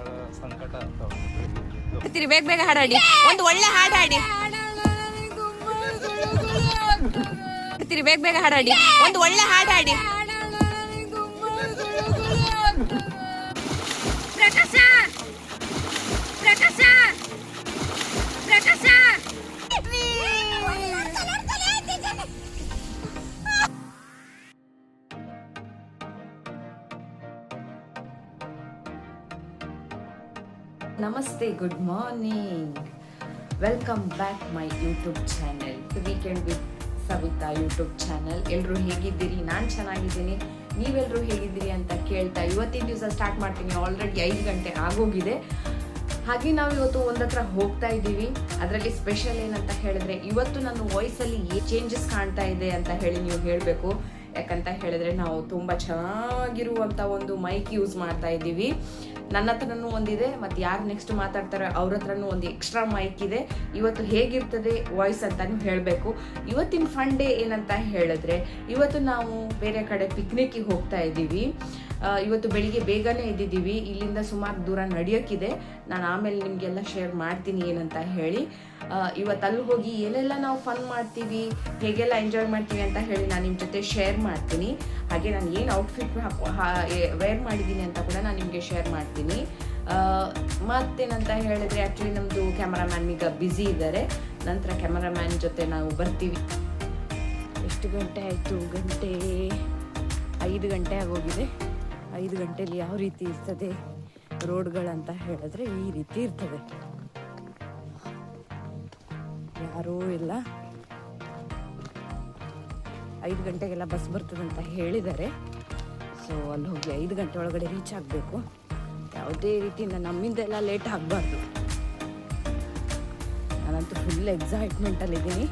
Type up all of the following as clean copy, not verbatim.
ಬಹಳ ಸಂಕಟ ಆಗ್ತಾ ಉಂಟು. ಬೇಗ ಬೇಗ ಹಾಡಾಡಿ, ಒಂದು ಒಳ್ಳೆ ಹಾಡು ಹಾಡಿ. ಬೇಗ ಬೇಗ ಹಾಡಾಡಿ, ಒಂದು ಒಳ್ಳೆ ಹಾಡು ಹಾಡಿ. ಪ್ರಕಾಶ ಪ್ರಕಾಶ ಪ್ರಕಾಶ ನಮಸ್ತೆ, good morning, welcome back my YouTube channel weekend with Savita YouTube channel. ಎಲ್ಲರೂ ಹೇಗಿದ್ದೀರಿ? ನಾನು ಚೆನ್ನಾಗಿದ್ದೀನಿ, ನೀವೆಲ್ಲರೂ ಹೇಗಿದ್ದೀರಿ ಅಂತ ಕೇಳ್ತಾ ಇವತ್ತಿನ ದಿವಸ ಸ್ಟಾರ್ಟ್ ಮಾಡ್ತೀನಿ. ಆಲ್ರೆಡಿ 5 ಗಂಟೆ ಆಗೋಗಿದೆ. ಹಾಗೆ ನಾವು ಇವತ್ತು ಒಂದತ್ರ ಹೋಗ್ತಾ ಇದ್ದೀವಿ. ಅದರಲ್ಲಿ ಸ್ಪೆಷಲ್ ಏನಂತ ಹೇಳಿದ್ರೆ, ಇವತ್ತು ನನ್ನ ವಾಯ್ಸಲ್ಲಿ ಚೇಂಜಸ್ ಕಾಣ್ತಾ ಇದೆ ಅಂತ ಹೇಳಿ ನೀವು ಹೇಳಬೇಕು. ಯಾಕಂತ ಹೇಳಿದ್ರೆ ನಾವು ತುಂಬ ಚೆನ್ನಾಗಿರುವಂಥ ಒಂದು ಮೈಕ್ ಯೂಸ್ ಮಾಡ್ತಾ ಇದ್ದೀವಿ. ನನ್ನ ಹತ್ರನೂ ಒಂದಿದೆ, ಮತ್ತು ಯಾರು ನೆಕ್ಸ್ಟ್ ಮಾತಾಡ್ತಾರೆ ಅವ್ರ ಹತ್ರನೂ ಒಂದು ಎಕ್ಸ್ಟ್ರಾ ಮೈಕ್ ಇದೆ. ಇವತ್ತು ಹೇಗಿರ್ತದೆ ವಾಯ್ಸ್ ಅಂತಾನು ಹೇಳಬೇಕು. ಇವತ್ತಿನ ಫನ್ ಡೇ ಏನಂತ ಹೇಳಿದ್ರೆ, ಇವತ್ತು ನಾವು ಬೇರೆ ಕಡೆ ಪಿಕ್ನಿಕ್ಕಿಗೆ ಹೋಗ್ತಾ ಇದ್ದೀವಿ. ಇವತ್ತು ಬೆಳಿಗ್ಗೆ ಬೇಗನೆ ಎದ್ದಿದ್ದೀವಿ. ಇಲ್ಲಿಂದ ಸುಮಾರು ದೂರ ನಡೆಯೋಕ್ಕಿದೆ. ನಾನು ಆಮೇಲೆ ನಿಮಗೆಲ್ಲ ಶೇರ್ ಮಾಡ್ತೀನಿ ಏನಂತ ಹೇಳಿ. ಇವತ್ತು ಅಲ್ಲಿ ಹೋಗಿ ಏನೆಲ್ಲ ನಾವು ಫನ್ ಮಾಡ್ತೀವಿ, ಹೇಗೆಲ್ಲ ಎಂಜಾಯ್ ಮಾಡ್ತೀವಿ ಅಂತ ಹೇಳಿ ನಾನು ನಿಮ್ಮ ಜೊತೆ ಶೇರ್ ಮಾಡ್ತೀನಿ. ಹಾಗೆ ನಾನು ಏನು ಔಟ್ಫಿಟ್ ವೇರ್ ಮಾಡಿದ್ದೀನಿ ಅಂತ ಕೂಡ ನಾನು ನಿಮಗೆ ಶೇರ್ ಮಾಡ್ತೀನಿ. ಮತ್ತೇನಂತ ಹೇಳಿದ್ರೆ, ಆ್ಯಕ್ಚುಲಿ ನಮ್ಮದು ಕ್ಯಾಮರಾಮ್ಯಾನ್ ಈಗ ಬ್ಯುಸಿ ಇದ್ದಾರೆ. ನಂತರ ಕ್ಯಾಮರಾಮ್ಯಾನ್ ಜೊತೆ ನಾವು ಬರ್ತೀವಿ. ಎಷ್ಟು ಗಂಟೆ ಆಯಿತು? 5 ಗಂಟೆ ಆಗೋಗಿದೆ. 5 ಗಂಟೆಯಲ್ಲಿ ಯಾವ ರೀತಿ ಇರ್ತದೆ ರೋಡ್ಗಳಂತ ಹೇಳಿದ್ರೆ ಈ ರೀತಿ ಇರ್ತದೆ. ಯಾರೂ ಇಲ್ಲ. 5 ಗಂಟೆಗೆಲ್ಲ ಬಸ್ ಬರ್ತದೆ ಅಂತ ಹೇಳಿದ್ದಾರೆ. ಸೊ ಅಲ್ಲಿ ಹೋಗಿ 5 ಗಂಟೆ ಒಳಗಡೆ ರೀಚ್ ಆಗಬೇಕು. ಯಾವುದೇ ರೀತಿಯಿಂದ ನಮ್ಮಿಂದೆಲ್ಲ ಲೇಟ್ ಆಗಬಾರ್ದು. ನಾನಂತೂ ಫುಲ್ ಎಕ್ಸೈಟ್ಮೆಂಟಲ್ಲಿದ್ದೀನಿ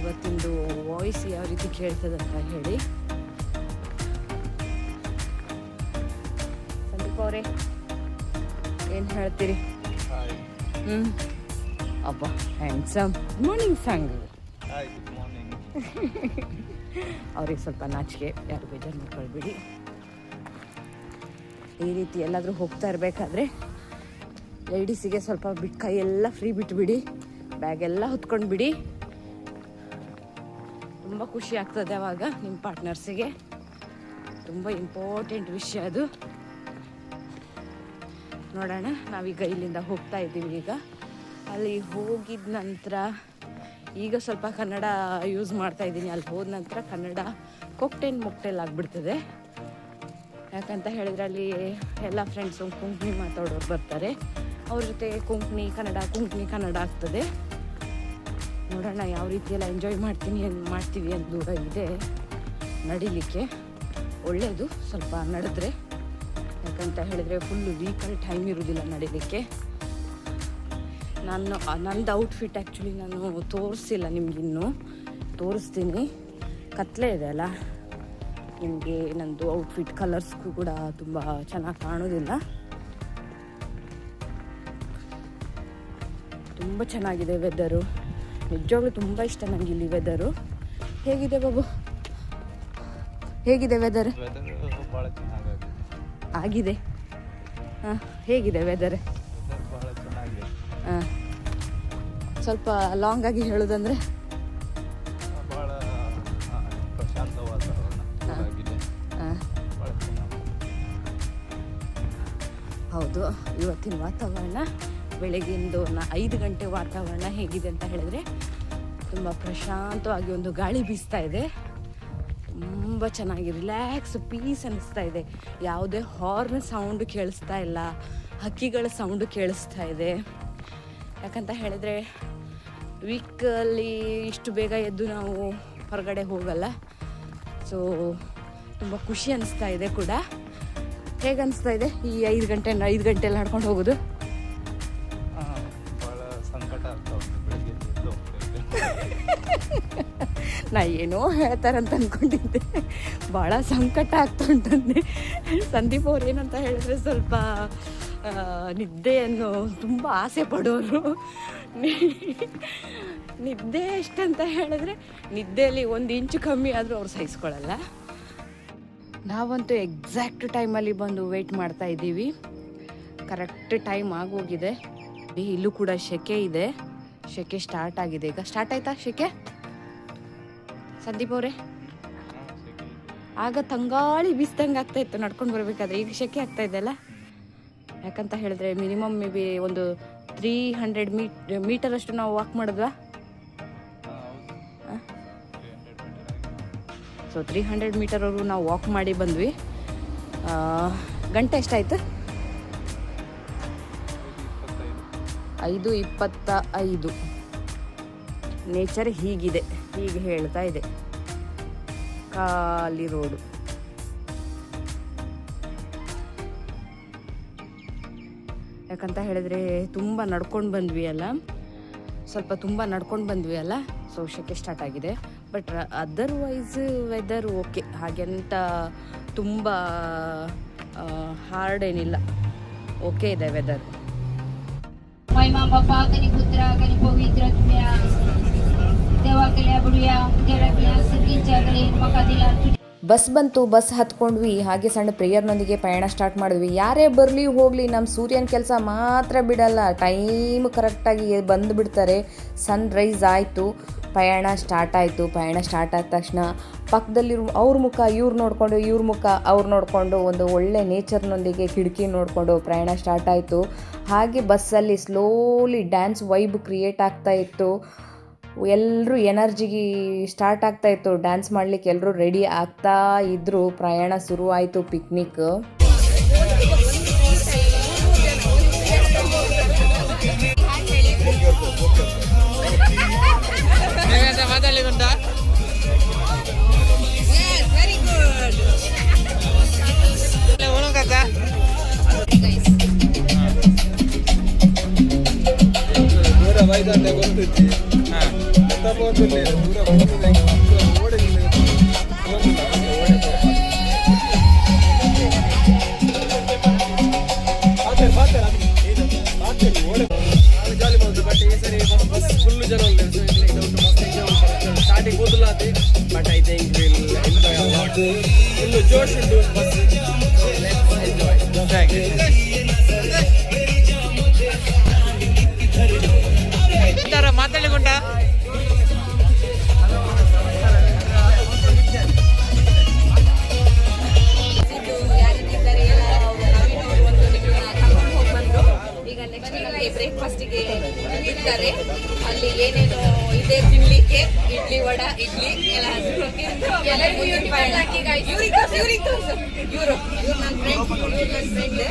ಇವತ್ತಿಂದು ವಾಯ್ಸ್ ಯಾವ ರೀತಿ ಕೇಳ್ತದೆ ಅಂತ ಹೇಳಿ. ಸಂದೀಪ್ ಅವರೇ, ಏನು ಹೇಳ್ತೀರಿ? ಅಬ್ಬಾ, ಹ್ಯಾಂಡ್ಸಮ್. Morning song. ಅವ್ರಿಗೆ ಸ್ವಲ್ಪ ನಾಚಿಕೆ, ಯಾರು ಬೇಜಾರು ಮಾಡ್ಕೊಳ್ಬೇಡಿ. ಈ ರೀತಿ ಎಲ್ಲಾದರೂ ಹೋಗ್ತಾ ಇರಬೇಕಾದ್ರೆ ಲೇಡೀಸಿಗೆ ಸ್ವಲ್ಪ ಕೈಯೆಲ್ಲ ಫ್ರೀ ಬಿಟ್ಬಿಡಿ, ಬ್ಯಾಗೆಲ್ಲ ಹೊತ್ಕೊಂಡು ಬಿಡಿ. ತುಂಬ ಖುಷಿ ಆಗ್ತದೆ ಅವಾಗ ನಿಮ್ಮ ಪಾರ್ಟ್ನರ್ಸಿಗೆ. ತುಂಬ ಇಂಪಾರ್ಟೆಂಟ್ ವಿಷಯ ಅದು. ನೋಡೋಣ, ನಾವೀಗ ಇಲ್ಲಿಂದ ಹೋಗ್ತಾ ಇದ್ದೀವಿ. ಈಗ ಅಲ್ಲಿ ಹೋಗಿದ ನಂತರ ಈಗ ಸ್ವಲ್ಪ ಕನ್ನಡ ಯೂಸ್ ಮಾಡ್ತಾ ಇದ್ದೀನಿ. ಅಲ್ಲಿ ಹೋದ ನಂತರ ಕನ್ನಡ ಮೊಕ್ಟೇಲ್ ಆಗಿಬಿಡ್ತದೆ. ಯಾಕಂತ ಹೇಳಿದ್ರೆ ಅಲ್ಲಿ ಎಲ್ಲ ಫ್ರೆಂಡ್ಸು ಕೊಂಕಣಿ ಮಾತಾಡೋರು ಬರ್ತಾರೆ. ಅವ್ರ ಜೊತೆ ಕೊಂಕಣಿ ಕನ್ನಡ ಆಗ್ತದೆ. ನೋಡೋಣ ಯಾವ ರೀತಿಯೆಲ್ಲ ಎಂಜಾಯ್ ಮಾಡ್ತೀವಿ ಅಂತ ದೂರ ಇದೆ ನಡಿಲಿಕ್ಕೆ. ಒಳ್ಳೆಯದು ಸ್ವಲ್ಪ ನಡೆದ್ರೆ. ಯಾಕಂತ ಹೇಳಿದ್ರೆ ಫುಲ್ಲು ವೀಕಲ್ ಟೈಮ್ ಇರೋದಿಲ್ಲ ನಡಿಲಿಕ್ಕೆ. ನಂದು ಔಟ್ಫಿಟ್ ಆ್ಯಕ್ಚುಲಿ ನಾನು ತೋರಿಸಿಲ್ಲ ನಿಮಗಿನ್ನೂ. ತೋರಿಸ್ತೀನಿ. ಕತ್ಲೆ ಇದೆ ಅಲ್ಲ, ನಿಮಗೆ ನಂದು ಔಟ್ಫಿಟ್ ಕಲರ್ಸ್ಗೂ ಕೂಡ ತುಂಬ ಚೆನ್ನಾಗಿ ಕಾಣೋದಿಲ್ಲ. ತುಂಬ ಚೆನ್ನಾಗಿದೆ ವೆದರು. ನಿಜವಾಗ್ಲೂ ತುಂಬ ಇಷ್ಟ ನನಗೆ ಇಲ್ಲಿ ವೆದರು. ಹೇಗಿದೆ ಬಾಬು? ಹೇಗಿದೆ ವೆದರ್? ಆಗಿದೆ. ಹಾಂ, ಹೇಗಿದೆ ವೆದರ್? ಹಾಂ, ಸ್ವಲ್ಪ ಲಾಂಗ್ ಆಗಿ ಹೇಳೋದಂದ್ರೆ ಹೌದು. ಇವತ್ತಿನ ವಾತಾವರಣ ಬೆಳಗ್ಗಿಂದು 5 ಗಂಟೆ ವಾತಾವರಣ ಹೇಗಿದೆ ಅಂತ ಹೇಳಿದ್ರೆ, ತುಂಬ ಪ್ರಶಾಂತವಾಗಿ ಒಂದು ಗಾಳಿ ಬೀಸ್ತಾ ಇದೆ. ತುಂಬ ಚೆನ್ನಾಗಿ ರಿಲ್ಯಾಕ್ಸ್, ಪೀಸ್ ಅನ್ನಿಸ್ತಾ ಇದೆ. ಯಾವುದೇ ಹಾರ್ನ್ ಸೌಂಡ್ ಕೇಳಿಸ್ತಾ ಇಲ್ಲ, ಹಕ್ಕಿಗಳ ಸೌಂಡು ಕೇಳಿಸ್ತಾ ಇದೆ. ಯಾಕಂತ ಹೇಳಿದ್ರೆ ವೀಕಲ್ಲಿ ಇಷ್ಟು ಬೇಗ ಎದ್ದು ನಾವು ಹೊರಗಡೆ ಹೋಗಲ್ಲ. ಸೊ ತುಂಬ ಖುಷಿ ಅನ್ನಿಸ್ತಾ ಇದೆ ಕೂಡ. ಹೇಗೆ ಅನಿಸ್ತಾ ಇದೆ ಈ 5 ಗಂಟೆಯಲ್ಲಿ ನಡ್ಕೊಂಡು ಹೋಗೋದು? ನಾ ಏನೋ ಹೇಳ್ತಾರಂತ ಅಂದ್ಕೊಂಡಿದ್ದೆ. ಭಾಳ ಸಂಕಟ ಆಗ್ತಾ ಉಂಟಂದೆ. ಸಂದೀಪ್ ಅವ್ರು ಏನಂತ ಹೇಳಿದ್ರೆ, ಸ್ವಲ್ಪ ನಿದ್ದೆಯನ್ನು ತುಂಬ ಆಸೆ ಪಡೋರು. ನಿದ್ದೆ ಎಷ್ಟಂತ ಹೇಳಿದ್ರೆ, ನಿದ್ದೆಯಲ್ಲಿ 1 ಇಂಚು ಕಮ್ಮಿ ಆದರೂ ಅವ್ರು ಸಹಿಸ್ಕೊಳ್ಳಲ್ಲ. ನಾವಂತೂ ಎಕ್ಸಾಕ್ಟ್ ಟೈಮಲ್ಲಿ ಬಂದು ವೆಯ್ಟ್ ಮಾಡ್ತಾ ಇದ್ದೀವಿ. ಕರೆಕ್ಟ್ ಟೈಮ್ ಆಗೋಗಿದೆ. ಇಲ್ಲೂ ಕೂಡ ಸೆಕೆ ಇದೆ. ಸೆಕೆ ಸ್ಟಾರ್ಟ್ ಆಗಿದೆ. ಈಗ ಸ್ಟಾರ್ಟ್ ಆಯ್ತಾ ಸೆಕೆ ಸಂದೀಪ್ ಅವರೇ? ಆಗ ತಂಗಾಳಿ ಬೀಸ್ದಂಗೆ ಆಗ್ತಾ ಇತ್ತು ನಡ್ಕೊಂಡು ಬರಬೇಕಾದ್ರೆ. ಈಗ ಸೆಕೆ ಆಗ್ತಾ ಇದೆಯಲ್ಲ. ಯಾಕಂತ ಹೇಳಿದ್ರೆ ಮಿನಿಮಮ್ ಮೇ ಬಿ ಒಂದು 300 ಮೀಟರ್ ಅಷ್ಟು ನಾವು ವಾಕ್ ಮಾಡಿದ್ವಾ? ಸೊ 300 ಮೀಟರ್ವರೆಗೂ ನಾವು ವಾಕ್ ಮಾಡಿ ಬಂದ್ವಿ. ಗಂಟೆ ಎಷ್ಟಾಯ್ತು? 5:25. ನೇಚರ್ ಹೀಗಿದೆ, ಹೀಗೆ ಹೇಳ್ತಾ ಇದೆ. ಖಾಲಿ ರೋಡು. ಯಾಕಂತ ಹೇಳಿದ್ರೆ ತುಂಬ ನಡ್ಕೊಂಡು ಬಂದ್ವಿ ಅಲ್ಲ, ಸೊ ಸೆಕೆ ಸ್ಟಾರ್ಟ್ ಆಗಿದೆ. ಬಟ್ ಅದರ್ವೈಸ್ ವೆದರ್ ಓಕೆ, ಹಾಗೆಂತ ತುಂಬ ಹಾರ್ಡ್ ಏನಿಲ್ಲ, ಓಕೆ ಇದೆ ವೆದರ್. ಬಸ್ ಬಂತು, ಬಸ್ ಹತ್ಕೊಂಡ್ವಿ. ಹಾಗೆ ಸಣ್ಣ ಪ್ರೇಯರ್ನೊಂದಿಗೆ ಪಯಣ ಸ್ಟಾರ್ಟ್ ಮಾಡಿದ್ವಿ. ಯಾರೇ ಬರಲಿ ಹೋಗಲಿ ನಮ್ಮ ಸೂರ್ಯನ ಕೆಲಸ ಮಾತ್ರ ಬಿಡಲ್ಲ. ಟೈಮ್ ಕರೆಕ್ಟಾಗಿ ಬಂದು ಬಿಡ್ತಾರೆ. ಸನ್ರೈಸ್ ಆಯಿತು, ಪಯಣ ಸ್ಟಾರ್ಟ್ ಆಯಿತು. ಪಯಣ ಸ್ಟಾರ್ಟ್ ಆದ ತಕ್ಷಣ ಪಕ್ಕದಲ್ಲಿರೋ ಅವ್ರ ಮುಖ ಇವ್ರು ನೋಡಿಕೊಂಡು, ಇವ್ರ ಮುಖ ಅವ್ರು ನೋಡಿಕೊಂಡು, ಒಂದು ಒಳ್ಳೆ ನೇಚರ್ನೊಂದಿಗೆ ಕಿಟಕಿ ನೋಡಿಕೊಂಡು ಪ್ರಯಾಣ ಸ್ಟಾರ್ಟ್ ಆಯಿತು. ಹಾಗೆ ಬಸ್ಸಲ್ಲಿ ಸ್ಲೋಲಿ ಡ್ಯಾನ್ಸ್ ವೈಬ್ ಕ್ರಿಯೇಟ್ ಆಗ್ತಾ ಇತ್ತು. ಎಲ್ಲರೂ ಎನರ್ಜಿಗೆ ಸ್ಟಾರ್ಟ್ ಆಗ್ತಾ ಇತ್ತು. ಡ್ಯಾನ್ಸ್ ಮಾಡಲಿಕ್ಕೆ ಎಲ್ಲರೂ ರೆಡಿ ಆಗ್ತಾ ಇದ್ದರು. ಪ್ರಯಾಣ ಶುರು ಆಯಿತು. Picnic starting Bodulate, but I think we'll enjoy a lot. Full Josh into bus. Let's enjoy. Thank you. Tara mataligonda. ಈಗ ನೆಕ್ಸ್ಟ್ ನಮಗೆ ಬ್ರೇಕ್ಫಾಸ್ಟಿಗೆ ಇರ್ತಾರೆ. ಅಲ್ಲಿ ಏನೇನು ಇದೆ ತಿನ್ಲಿಕ್ಕೆ, ಇಡ್ಲಿ ವಡ, ಇಡ್ಲಿ ಎಲ್ಲ ಇವರು ನನ್ನ ಫ್ರೆಂಡ್.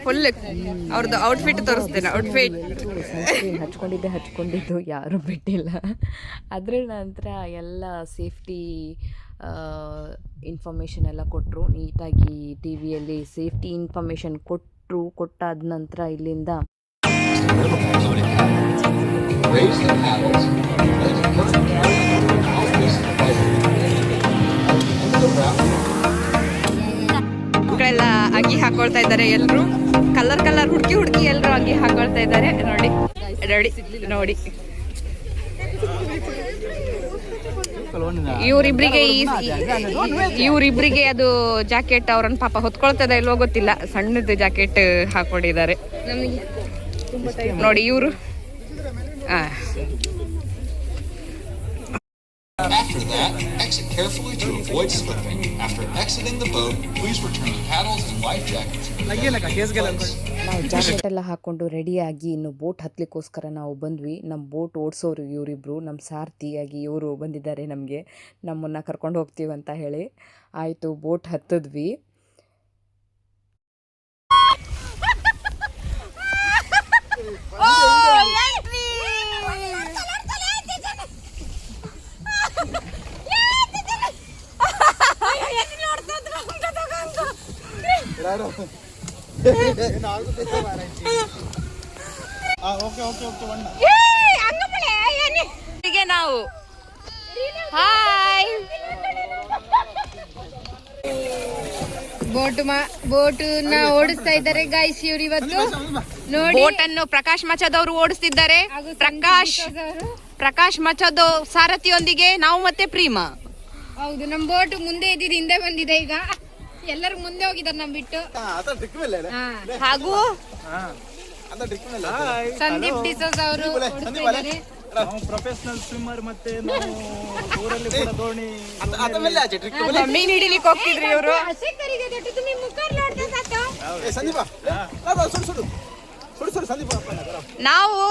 ಫುಲ್ ಅವ್ರದ್ದು ಔಟ್ಫಿಟ್ ತೋರಿಸ್ತೇನೆ. ಔಟ್ಫಿಟ್ ಹಚ್ಕೊಂಡಿದ್ದು ಯಾರೂ ಬಿಟ್ಟಿಲ್ಲ. ಅದರ ನಂತರ ಎಲ್ಲ ಸೇಫ್ಟಿ ಇನ್ಫಾರ್ಮೇಷನ್ ಎಲ್ಲ ಕೊಟ್ಟರು. ನೀಟಾಗಿ ಟಿ ವಿಯಲ್ಲಿ ಸೇಫ್ಟಿ ಇನ್ಫಾರ್ಮೇಷನ್ ಕೊಟ್ಟಾದ ನಂತರ ಇಲ್ಲಿಂದ ಮಕ್ಕಳೆಲ್ಲ ಅಗಿ ಹಾಕೊಳ್ತಾ ಇದ್ದಾರೆ. ಎಲ್ರು ಕಲರ್ ಹುಡುಕಿ ಎಲ್ರು ಅಗಿ ಹಾಕೊಳ್ತಾ ಇದ್ದಾರೆ. ನೋಡಿ ಇವ್ರಿಬ್ರಿಗೆ ಅದು ಜಾಕೆಟ್ ಅವ್ರನ್ನ ಪಾಪ ಹೊತ್ಕೊಳ್ತದ ಇಲ್ವೋ ಗೊತ್ತಿಲ್ಲ, ಸಣ್ಣದು ಜಾಕೆಟ್ ಹಾಕೊಂಡಿದ್ದಾರೆ ನೋಡಿ ಇವರು. After that, exit carefully to avoid slipping. After exiting the boat, please return the paddles and life jackets. ನಾವು ಜಾಕೆಟ್ ಎಲ್ಲ ಹಾಕೊಂಡು ರೆಡಿಯಾಗಿ ಇನ್ನು ಬೋಟ್ ಹತ್ಲಿಕ್ಕೋಸ್ಕರ ನಾವು ಬಂದ್ವಿ. ನಮ್ಮ ಬೋಟ್ ಓಡಿಸೋರು ಇವರಿಬ್ರು, ನಮ್ಮ ಸಾರಥಿಯಾಗಿ ಇವರು ಬಂದಿದ್ದಾರೆ. ನಮ್ಮನ್ನು ಕರ್ಕೊಂಡು ಹೋಗ್ತೀವಿ ಅಂತ ಹೇಳಿ ಆಯಿತು, ಬೋಟ್ ಹತ್ತಿದ್ವಿ. ನಾವು ಬೋಟ್ ಓಡಿಸ್ತಾ ಇದ್ದಾರೆ ಗೈಸ್ ಇವ್ರು ಇವತ್ತು. ನೋಡಿ ಬೋಟ್ ಅನ್ನು ಪ್ರಕಾಶ್ ಮಚದವರು ಓಡಿಸ್ತಿದ್ದಾರೆ. ಪ್ರಕಾಶ್ ಮಚದ ಸಾರಥಿಯೊಂದಿಗೆ ನಾವು ಮತ್ತೆ ಪ್ರೀಮಾ. ಹೌದು, ನಮ್ ಬೋಟ್ ಮುಂದೆ ಇದ್ದಿದ್ದು ಹಿಂದೆ ಬಂದಿದೆ. ಈಗ ಎಲ್ಲರೂ ಮುಂದೆ ಹೋಗಿದ್ದಾರೆ ನಮ್ ಬಿಟ್ಟು. ಹಾಗೂ ಸಂದೀಪ್ ಡಿಸೋಸ್ ಅವರು ಪ್ರೊಫೆಷನಲ್ ಸ್ವಿಮ್ಮರ್. ಮತ್ತೆ ಮೀನ್ ಹಿಡಿಲಿಕ್ಕೆ ಹೋಗ್ತಿದ್ರಿ ಇವರು. ನಾವು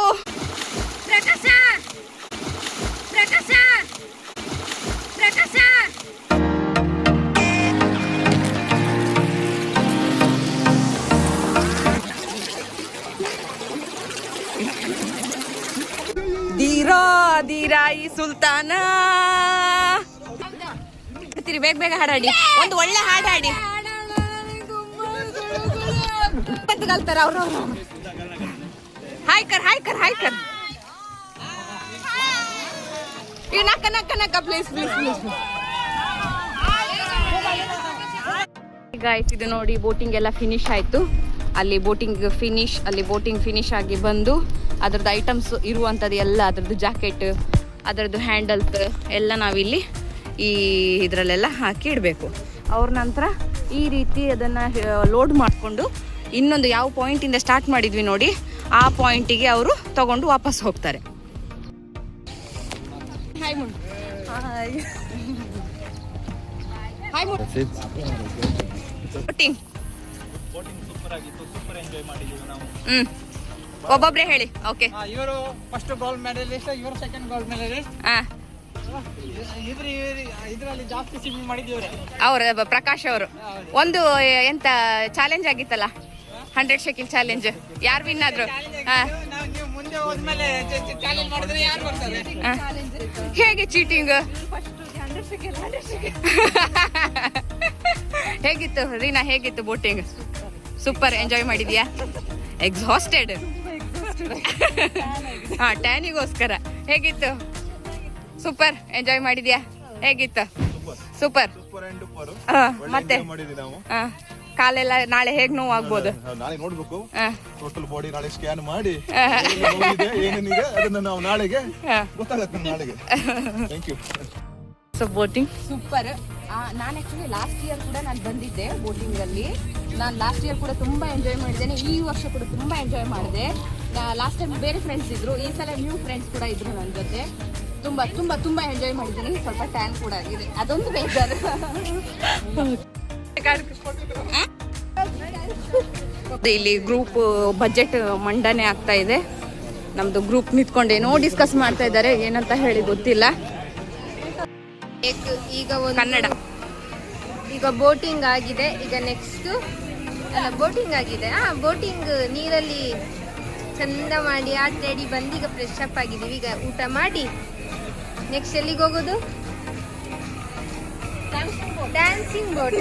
ದೀರಾಯಿ ಸುಲ್ತಾನ ಬೇಗ ಹಾಡಾಡಿ, ಒಂದು ಒಳ್ಳೆ ಹಾಡಾಡಿ. ಕಲ್ತಾರ ಅವರು. ಹಾಯ್ಕರ್ ನಕ್ಕ ಪ್ಲೀಸ್. ಗಾಯ್ಸ್, ಇದು ನೋಡಿ ಬೋಟಿಂಗ್ ಎಲ್ಲ ಫಿನಿಶ್ ಆಯ್ತು. ಅಲ್ಲಿ ಬೋಟಿಂಗ್ ಫಿನಿಶ್ ಆಗಿ ಬಂದು ಅದರದ್ದು ಐಟಮ್ಸ್ ಇರುವಂಥದ್ದು ಎಲ್ಲ, ಅದರದ್ದು ಜಾಕೆಟ್, ಅದರದ್ದು ಹ್ಯಾಂಡಲ್ಸ್ ಎಲ್ಲ ನಾವಿಲ್ಲಿ ಈ ಇದರಲ್ಲೆಲ್ಲ ಹಾಕಿ ಇಡಬೇಕು. ಅವ್ರ ನಂತರ ಈ ರೀತಿ ಅದನ್ನು ಲೋಡ್ ಮಾಡಿಕೊಂಡು ಇನ್ನೊಂದು ಯಾವ ಪಾಯಿಂಟಿಂದ ಸ್ಟಾರ್ಟ್ ಮಾಡಿದ್ವಿ ನೋಡಿ ಆ ಪಾಯಿಂಟಿಗೆ ಅವರು ತಗೊಂಡು ವಾಪಸ್ ಹೋಗ್ತಾರೆ. ಬೋಟಿಂಗ್ ಒಬ್ಬೊಬ್ರೆ ಹೇಳಿ. ಓಕೆ, ಇವರು ಫಸ್ಟ್ ಗೋಲ್ಡ್ ಮೆಡಲಿಸ್ಟ್, ಇವರು ಸೆಕೆಂಡ್ ಗೋಲ್ಡ್ ಮೆಡಲಿಸ್ಟ್. ಇದರಲ್ಲಿ ಜಾಸ್ತಿ ಸ್ವಿಮ್ಮಿಂಗ್ ಮಾಡಿದ್ದೀವ್ರೆ ಅವ್ರ ಪ್ರಕಾಶ್ ಅವರು. ಒಂದು ಎಂತ ಚಾಲೆಂಜ್ ಆಗಿತ್ತಲ್ಲ, 100 ಶೆಕಿಲ್ ಚಾಲೆಂಜ್. ಯಾರು ವಿನ್ ಆದ್ರು? ನೀವು ಮುಂದೆ ಹೋದ್ಮೇಲೆ ಚಾಲೆಂಜ್ ಮಾಡಿದ್ರೆ ಯಾರು ಬರ್ತಾರೆ? ಹೇಗೆ ಚೀಟಿಂಗ್? ಹೇಗಿತ್ತು ರೀನಾ, ಹೇಗಿತ್ತು ಬೋಟಿಂಗ್? ಸೂಪರ್ ಎಂಜಾಯ್ ಮಾಡಿದ್ಯಾ? ಎಕ್ಸಾಸ್ಟೆಡ್? ಟ್ಯಾನಿಗೋಸ್ಕರ ಹೇಗಿತ್ತು? ಸೂಪರ್ ಎಂಜಾಯ್ ಮಾಡಿದ್ಯಾ? ಹೇಗಿತ್ತು? ಸೂಪರ್. ಮತ್ತೆ ಕಾಲೆಲ್ಲ ನಾಳೆ ಹೇಗ್ ನೋವು ಆಗ್ಬೋದು? ನಾಳೆ ನೋಡ್ಬೇಕು, ಟೋಟಲ್ ಬಾಡಿ ನಾಳೆ ಸ್ಕ್ಯಾನ್ ಮಾಡಿ ಏನೇನಿದೆ ಅದನ್ನ ನಾವು ನಾಳೆಗೆ ಗೊತ್ತಾಗುತ್ತೆ. ನಾಳೆಗೆ thank you. So boating super. ನಾನು ಆ್ಯಕ್ಚುಲಿ ಲಾಸ್ಟ್ ಇಯರ್ ಕೂಡ ನಾನು ಬಂದಿದ್ದೆ ಬೋಟಿಂಗಲ್ಲಿ. ನಾನು ಲಾಸ್ಟ್ ಇಯರ್ ಕೂಡ ತುಂಬ ಎಂಜಾಯ್ ಮಾಡಿದ್ದೇನೆ. ಈ ವರ್ಷ ಕೂಡ ತುಂಬ ಎಂಜಾಯ್ ಮಾಡಿದೆ. ಲಾಸ್ಟ್ ಟೈಮ್ ಬೇರೆ ಫ್ರೆಂಡ್ಸ್ ಇದ್ರು, ಈ ಸಲ ನ್ಯೂ ಫ್ರೆಂಡ್ಸ್ ಕೂಡ ಇದ್ರು ನನ್ನ ಜೊತೆ. ತುಂಬ ತುಂಬ ತುಂಬ ಎಂಜಾಯ್ ಮಾಡಿದ್ದೀನಿ. ಸ್ವಲ್ಪ ಟ್ಯಾನ್ ಕೂಡ ಆಗಿದೆ, ಅದೊಂದು ಬೇಜಾರು. ಇಲ್ಲಿ ಗ್ರೂಪ್ ಬಜೆಟ್ ಮಂಡನೆ ಆಗ್ತಾ ಇದೆ. ನಮ್ದು ಗ್ರೂಪ್ ನಿಂತ್ಕೊಂಡೇನೋ ಡಿಸ್ಕಸ್ ಮಾಡ್ತಾ ಇದ್ದಾರೆ, ಏನಂತ ಹೇಳಿ ಗೊತ್ತಿಲ್ಲ. ಈಗ ಕನ್ನಡ ಈಗ ಬೋಟಿಂಗ್ ಆಗಿದೆ. ಈಗ ನೆಕ್ಸ್ಟ್ ಬೋಟಿಂಗ್ ಆಗಿದೆ. ಬೋಟಿಂಗ್ ನೀರಲ್ಲಿ ಚಂದ ಮಾಡಿ ಆಟಾಡಿ ಬಂದು ಈಗ ಫ್ರೆಶ್ ಅಪ್ ಆಗಿದ್ದೀವಿ. ಈಗ ಊಟ ಮಾಡಿ ನೆಕ್ಸ್ಟ್ ಎಲ್ಲಿಗೆ ಹೋಗೋದು? Dancing boat.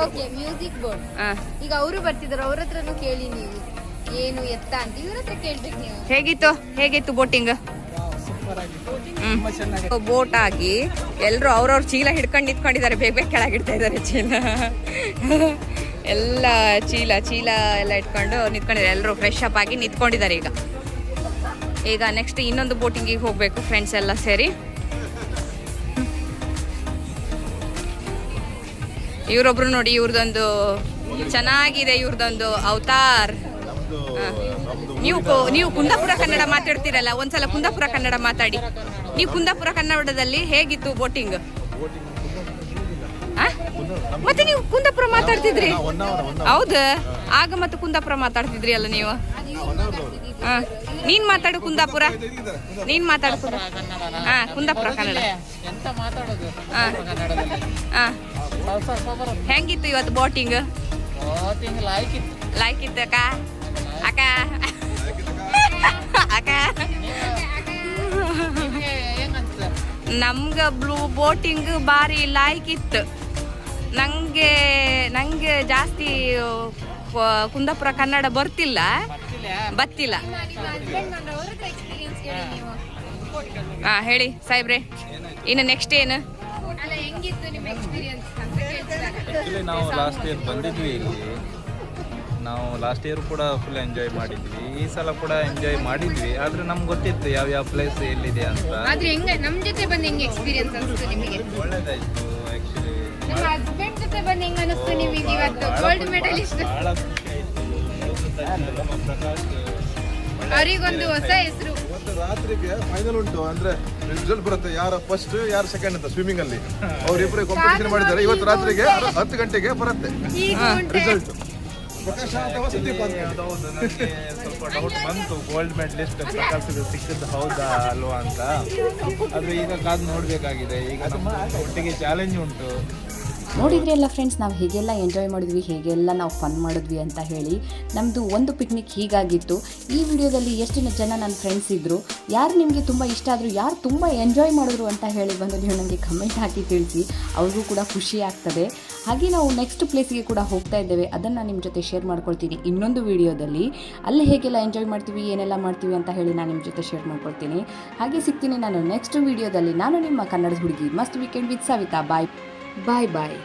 Okay, music boat. ಈಗ ಅವರು ಬರ್ತಿದ್ದಾರೆ, ಅವ್ರ ಹತ್ರನು ಕೇಳಿ ನೀವು ಏನು ಎತ್ತ ಅಂತ. ಇವ್ರ ಹತ್ರ ಕೇಳ್ಬೇಕು ನೀವು. ಹೇಗಿತ್ತು ಬೋಟಿಂಗ್? ಸೂಪರ್ ಆಗಿತ್ತು ತುಂಬಾ ಚೆನ್ನಾಗಿ ಬೋಟ್ ಆಗಿ ಎಲ್ಲರೂ ಅವ್ರವ್ರ ಚೀಲ ಹಿಡ್ಕೊಂಡು ನಿಂತ್ಕೊಂಡಿದ್ದಾರೆ, ಬೇಗ ಬೇಗ ಕೆಳಗಿಡ್ತಾ ಇದ್ದಾರೆ ಚೀಲ. ಎಲ್ಲ ಚೀಲ ಎಲ್ಲ ಇಟ್ಕೊಂಡು ನಿಂತ್ಕೊಂಡಿದ್ದಾರೆ, ಎಲ್ಲರೂ ಫ್ರೆಶ್ ಅಪ್ ಆಗಿ ನಿಂತ್ಕೊಂಡಿದ್ದಾರೆ. ಈಗ ನೆಕ್ಸ್ಟ್ ಇನ್ನೊಂದು ಬೋಟಿಂಗಿಗೆ ಹೋಗಬೇಕು ಫ್ರೆಂಡ್ಸ್ ಎಲ್ಲ ಸೇರಿ. ಇವರೊಬ್ರು ನೋಡಿ, ಇವ್ರದೊಂದು ಚೆನ್ನಾಗಿದೆ, ಇವ್ರದೊಂದು ಅವತಾರ್. ನೀವು ಕುಂದಾಪುರ ಕನ್ನಡ ಮಾತಾಡ್ತೀರಲ್ಲ, ಒಂದ್ಸಲ ಕುಂದಾಪುರ ಕನ್ನಡ ಮಾತಾಡಿ. ನೀವು ಕುಂದಾಪುರ ಕನ್ನಡದಲ್ಲಿ ಹೇಗಿತ್ತು ಬೋಟಿಂಗ್? ಮತ್ತೆ ನೀವು ಕುಂದಾಪುರ ಮಾತಾಡ್ತಿದ್ರಿ, ಹೌದು? ಆಗ ಮತ್ತೆ ಕುಂದಾಪುರ ಮಾತಾಡ್ತಿದ್ರಿ ಅಲ್ಲ ನೀವು. ನೀನ್ ಮಾತಾಡು ಕುಂದಾಪುರ, ನೀನ್ ಮಾತಾಡು ಕುಂದಾಪುರ ಕನ್ನಡ. ಎಂತ ಮಾತಾಡೋದು ಹೆಂಗಿತ್ತು ಇವತ್ತು ಬೋಟಿಂಗ್? ಲೈಕ್ ಇತ್ತು ಅಕ್ಕ ಅಕ್ಕ ಅಕ್ಕ. ನಮ್ಗೆ ಬೋಟಿಂಗ್ ಭಾರಿ ಲೈಕ್ ಇತ್ತು. ನಂಗೆ ಜಾಸ್ತಿ ಕುಂದಾಪುರ ಕನ್ನಡ ಬತ್ತಿಲ್ಲ. ಹೇಳಿ ಸಾಹೇಬ್ರೆ, ಇನ್ನು ನೆಕ್ಸ್ಟ್ ಏನು? ನಾವು ಲಾಸ್ಟ್ ಇಯರ್ ಬಂದಿದ್ವಿ ಇಲ್ಲಿ. ನಾವು ಲಾಸ್ಟ್ ಇಯರ್ ಕೂಡ ಫುಲ್ ಎಂಜಾಯ್ ಮಾಡಿದ್ವಿ. ಈ ಸಲ ಕೂಡ ಎಂಜಾಯ್ ಮಾಡಿದ್ವಿ, ಆದ್ರೆ ನಮ್ಗೆ ಗೊತ್ತಿತ್ತು ಯಾವ ಪ್ಲೇಸ್ ಎಲ್ಲಿದೆ ಅಂತ. ಆದ್ರೆ ನಮ್ಮ ಜೊತೆ ಬಂದು ಹೆಂಗೆ ಎಕ್ಸ್ಪೀರಿಯನ್ಸ್ ಅನಿಸ್ತು ನಿಮಗೆ? ಒಳ್ಳೇದಾಯ್ತು ಆಕ್ಚುಲಿ. ನಿಮ್ಮ ಹಸ್ಬೆಂಡ್ ಜೊತೆ ಬಂದು ಹೆಂಗೆ ಅನಿಸ್ತು ನಿಮಗೆ? ಇವತ್ತು ಗೋಲ್ಡ್ ಮೆಡಲಿಸ್ಟ್ ಬಹಳ ಖುಷಿ ಆಯ್ತು. ಪ್ರಕಾಶ್ ಅವರಿಗೊಂದು ಹೊಸ ಹೆಸರು. ಇವತ್ತು ರಾತ್ರಿಗೆ ಫೈನಲ್ ಉಂಟು, ಅಂದ್ರೆ ರಿಸಲ್ಟ್ ಬರುತ್ತೆ, ಯಾರು ಫಸ್ಟ್ ಯಾರು ಸೆಕೆಂಡ್ ಅಂತ ಸ್ವಿಮ್ಮಿಂಗ್ ಅಲ್ಲಿ ಅವರಿಬ್ಬರು ಕಾಂಪಿಟೇಷನ್ ಮಾಡಿದ್ದಾರೆ. ಇವತ್ತು ರಾತ್ರಿಗೆ 10 ಗಂಟೆಗೆ ಬರುತ್ತೆ ರಿಸಲ್ಟ್. ಪ್ರಕಾಶ್ ಅಥವಾ ಸುದೀಪ್ ಅಂತ. ಹೌದು, ನನಗೆ ಸ್ವಲ್ಪ ಡೌಟ್ ಬಂತು ಗೋಲ್ಡ್ ಮೆಡಲಿಸ್ಟ್ ಪ್ರಕಾಶ್ ಸಿಕ್ಕಿದ್ದು ಹೌದಾ ಅಲ್ವಾ ಅಂತ. ಆದ್ರೆ ಈಗ ಕಾದು ನೋಡ್ಬೇಕಾಗಿದೆ. ಈಗ ನಮ್ಮ ಒಟ್ಟಿಗೆ ಚಾಲೆಂಜ್ ಉಂಟು. ನೋಡಿದ್ರಿ ಎಲ್ಲ ಫ್ರೆಂಡ್ಸ್, ನಾವು ಹೇಗೆಲ್ಲ ಎಂಜಾಯ್ ಮಾಡಿದ್ವಿ, ಹೇಗೆಲ್ಲ ನಾವು ಫನ್ ಮಾಡಿದ್ವಿ ಅಂತ ಹೇಳಿ. ನಮ್ಮದು ಒಂದು ಪಿಕ್ನಿಕ್ ಹೀಗಾಗಿತ್ತು. ಈ ವಿಡಿಯೋದಲ್ಲಿ ಎಷ್ಟು ಜನ ನನ್ನ ಫ್ರೆಂಡ್ಸ್ ಇದ್ದರು, ಯಾರು ನಿಮಗೆ ತುಂಬ ಇಷ್ಟ ಆದರು, ಯಾರು ತುಂಬ ಎಂಜಾಯ್ ಮಾಡಿದ್ರು ಅಂತ ಹೇಳಿ ಬಂದು ನೀವು ನನಗೆ ಕಮೆಂಟ್ ಹಾಕಿ ತಿಳಿಸಿ. ಅವ್ರಿಗೂ ಕೂಡ ಖುಷಿ ಆಗ್ತದೆ. ಹಾಗೆ ನಾವು ನೆಕ್ಸ್ಟ್ ಪ್ಲೇಸಿಗೆ ಕೂಡ ಹೋಗ್ತಾ ಇದ್ದೇವೆ, ಅದನ್ನು ನಿಮ್ಮ ಜೊತೆ ಶೇರ್ ಮಾಡ್ಕೊಳ್ತೀನಿ ಇನ್ನೊಂದು ವಿಡಿಯೋದಲ್ಲಿ. ಅಲ್ಲಿ ಹೇಗೆಲ್ಲ ಎಂಜಾಯ್ ಮಾಡ್ತೀವಿ, ಏನೆಲ್ಲ ಮಾಡ್ತೀವಿ ಅಂತ ಹೇಳಿ ನಾನು ನಿಮ್ಮ ಜೊತೆ ಶೇರ್ ಮಾಡ್ಕೊಳ್ತೀನಿ. ಹಾಗೆ ಸಿಗ್ತೀನಿ ನಾನು ನೆಕ್ಸ್ಟ್ ವಿಡಿಯೋದಲ್ಲಿ. ನಾನು ನಿಮ್ಮ ಕನ್ನಡದ ಹುಡುಗಿ must weekend with Savita. Bye bye bye.